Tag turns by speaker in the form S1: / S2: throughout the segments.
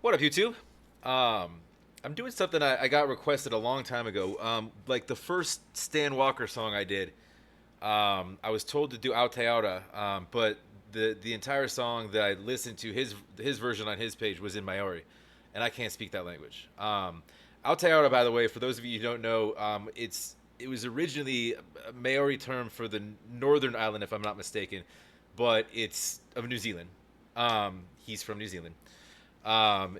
S1: What up, YouTube? I'm doing something I got requested a long time ago. Like the first Stan Walker song I did, I was told to do Aotearoa, but the entire song that I listened to, his version on his page was in Maori, and I can't speak that language. Aotearoa, by the way, for those of you who don't know, it was originally a Maori term for the northern island, if I'm not mistaken, but it's of New Zealand. He's from New Zealand.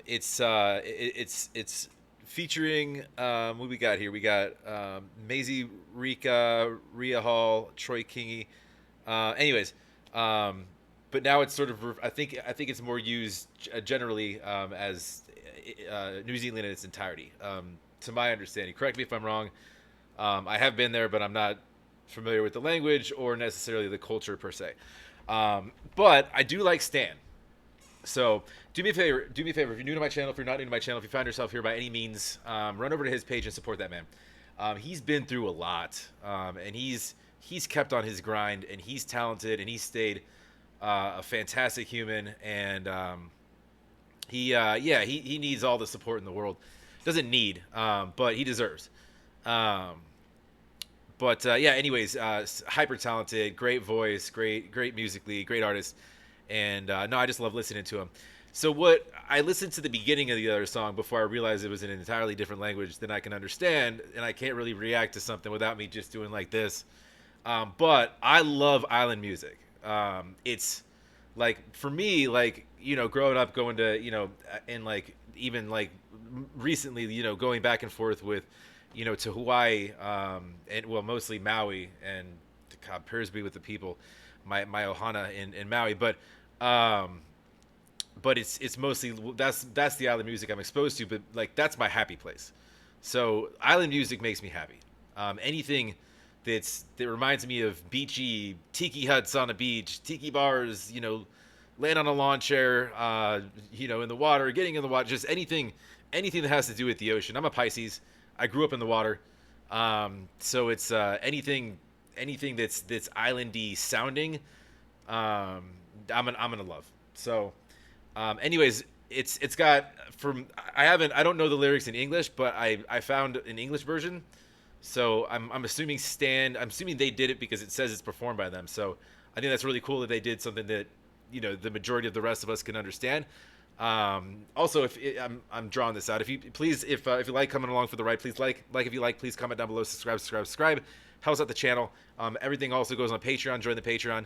S1: It's featuring what we got here. We got Maisey, Rika, Ria Hall, Troy Kingi. Anyways, but now it's sort of I think it's more used generally as New Zealand in its entirety. To my understanding, correct me if I'm wrong. I have been there, but I'm not familiar with the language or necessarily the culture per se. But I do like Stan. So do me a favor. If you're new to my channel, if you're not new to my channel, if you find yourself here by any means, run over to his page and support that man. He's been through a lot, and he's kept on his grind, and he's talented, and he's stayed a fantastic human, and he needs all the support in the world. Doesn't need, but he deserves. Anyways, hyper talented, great voice, great musically, great artist. And no, I just love listening to him. So what I listened to the beginning of the other song before I realized it was in an entirely different language than I can understand, and I can't really react to something without me just doing like this. But I love island music. It's like, for me, like, you know, growing up, going to, you know, and like even like recently, you know, going back and forth with, you know, to Hawaii, and well, mostly Maui, and God, prayers be with the people, my ohana in Maui, but it's mostly that's the island music I'm exposed to, but like that's my happy place. So island music makes me happy. Anything that reminds me of beachy tiki huts on a beach, tiki bars, you know, laying on a lawn chair, you know, in the water, getting in the water, just anything that has to do with the ocean. I'm a Pisces. I grew up in the water, so it's anything that's islandy sounding, I'm gonna love. So, anyways, it's got I don't know the lyrics in English, but I found an English version. So I'm assuming they did it because it says it's performed by them. So I think that's really cool that they did something that, you know, the majority of the rest of us can understand. Also, I'm drawing this out. If you like coming along for the ride, please like if you like, please comment down below, subscribe. Helps out the channel. Everything also goes on Patreon. Join the Patreon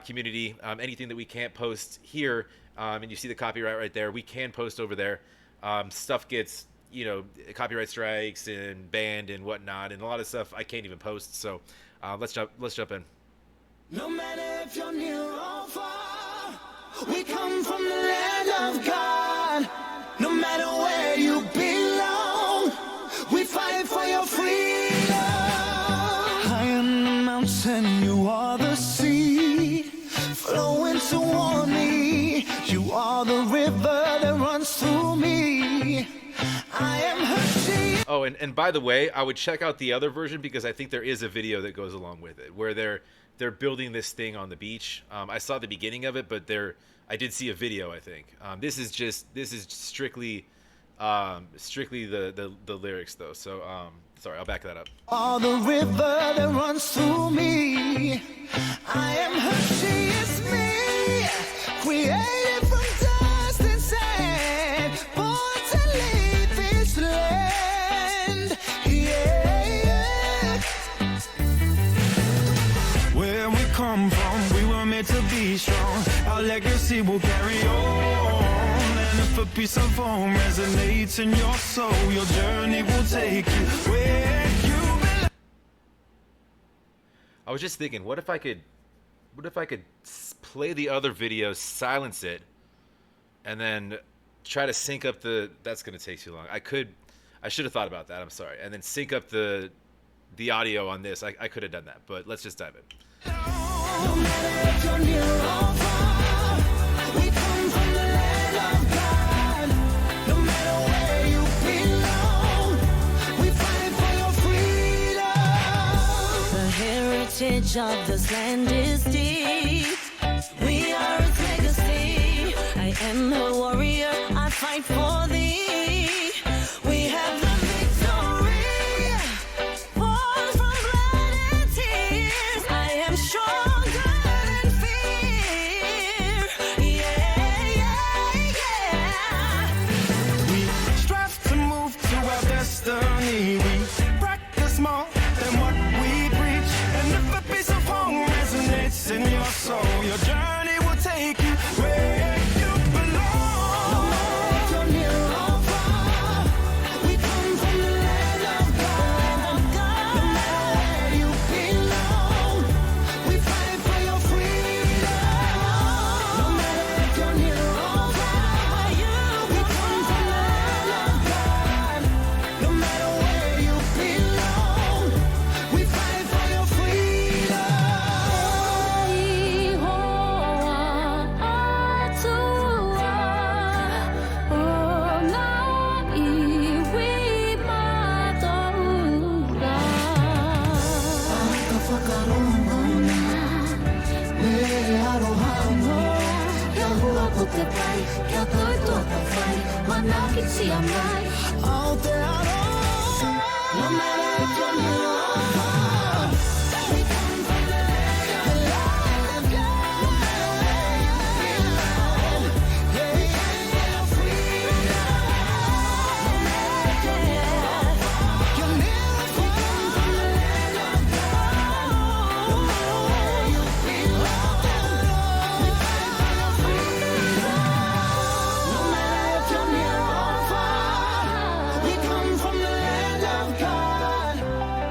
S1: community. Anything that we can't post here, and you see the copyright right there, we can post over there. Stuff gets, you know, copyright strikes and banned and whatnot, and a lot of stuff I can't even post. So let's jump in.
S2: No matter if you're near or far, we come from the land of God. No matter where you belong, we fight for your freedom. I am the mountain, you are the sea, flowing toward me. You are the river that runs through me. I am her sheep.
S1: Oh, and by the way, I would check out the other version because I think there is a video that goes along with it where they're building this thing on the beach. I saw the beginning of it, but I did see a video, I think. This is strictly the lyrics though. So sorry, I'll back that up.
S2: All the river that runs through me. I am her, she is me. Created from dust and sand, born to leave this land. Yeah. Where we come from, we were meant to be strong. Our legacy will carry on. And if a piece of home resonates in your soul, your journey will take you where you belong.
S1: I was just thinking, what if I could play the other video, silence it, and then try to sync up that's gonna take too long. I should have thought about that, I'm sorry. And then sync up the audio on this. I could have done that, but let's just dive in.
S2: No matter if you're near or far, we come from the land of God. No matter where you belong, we fight for your freedom. The heritage of this land is deep. We are its legacy. I am a warrior, I fight for
S3: Kaya ko'y tutupad, manakit siya man.
S2: Aotearoa. No matter if you're new or far, we come from the land of God. No matter where you've been, yeah, we fight for your freedom. No matter if you're new or far, you're near or far, we come from the land of God. No matter where you've been, we fight for your freedom. No matter if you're near or far, we come from the land of God.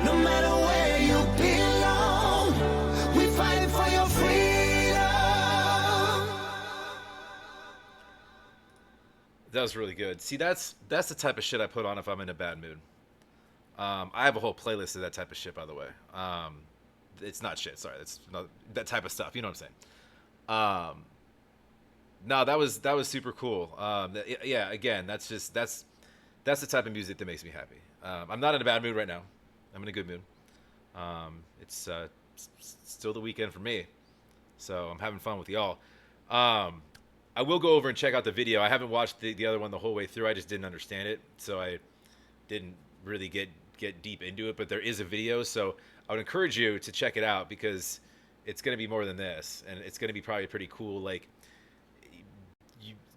S2: No matter where you belong, we fight for your freedom.
S1: That was really good. See, that's the type of shit I put on if I'm in a bad mood. I have a whole playlist of that type of shit, by the way. It's not shit. Sorry, that's not that type of stuff. You know what I'm saying? No, that was super cool. Yeah, again, that's the type of music that makes me happy. I'm not in a bad mood right now. I'm in a good mood. It's still the weekend for me, so I'm having fun with y'all. I will go over and check out the video. I haven't watched the other one the whole way through. I just didn't understand it, so I didn't really get deep into it. But there is a video, so I would encourage you to check it out because it's going to be more than this, and it's going to be probably pretty cool. Like,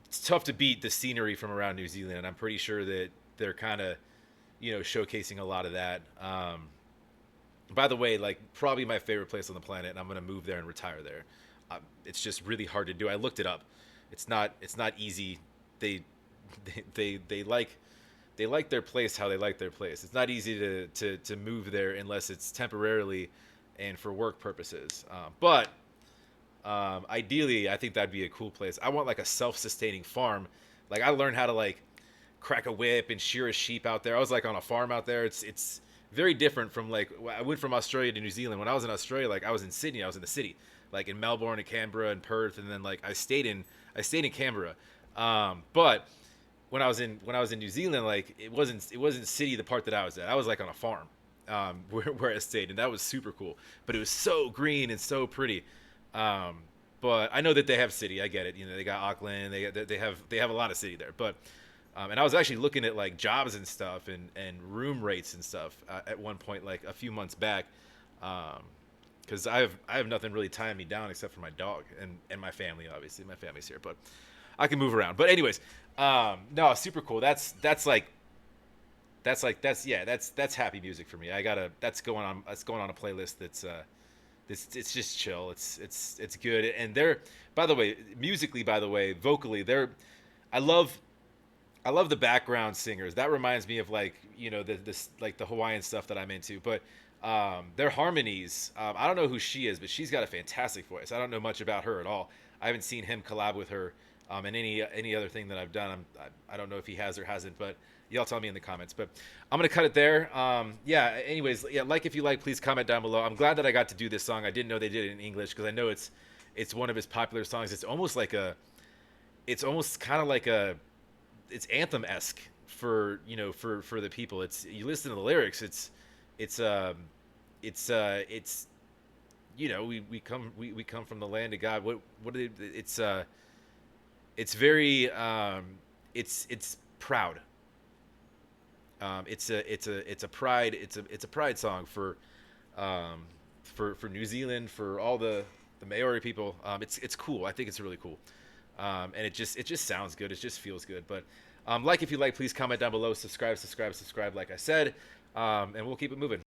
S1: it's tough to beat the scenery from around New Zealand, and I'm pretty sure that they're kind of, showcasing a lot of that. By the way, like, probably my favorite place on the planet, and I'm going to move there and retire there. It's just really hard to do. I looked it up. It's not easy. They like their place how they like their place. It's not easy to move there unless it's temporarily and for work purposes. But ideally, I think that'd be a cool place. I want like a self-sustaining farm. Like, I learned how to like crack a whip and shear a sheep out there. I was like on a farm out there. It's very different from like, I went from Australia to New Zealand. When I was in Australia, like I was in Sydney, I was in the city, like in Melbourne and Canberra and Perth, and then like I stayed in Canberra. But when I was in New Zealand, like it wasn't city the part that I was at. I was like on a farm where I stayed, and that was super cool. But it was so green and so pretty. But I know that they have city. I get it. They got Auckland. They have a lot of city there. But and I was actually looking at like jobs and stuff and room rates and stuff at one point, like a few months back. Because I have nothing really tying me down except for my dog and my family. Obviously, my family's here, but I can move around. But anyways, no, super cool. That's happy music for me. That's going on a playlist that's it's just chill. It's good. And they're, by the way, vocally, I love the background singers. That reminds me of like, this like the Hawaiian stuff that I'm into. But their harmonies, I don't know who she is, but she's got a fantastic voice. I don't know much about her at all. I haven't seen him collab with her in any other thing that I've done. I don't know if he has or hasn't, but y'all tell me in the comments. But I'm gonna cut it there. Yeah. Anyways, yeah. Like if you like, please comment down below. I'm glad that I got to do this song. I didn't know they did it in English because I know it's one of his popular songs. It's almost kind of like it's anthem-esque for for the people. You listen to the lyrics. We come from the land of God. It's very it's proud. It's a pride song for New Zealand, for all the Maori people. It's cool. I think it's really cool. And it just sounds good. It just feels good. But like if you like, please comment down below. Subscribe. Like I said, and we'll keep it moving.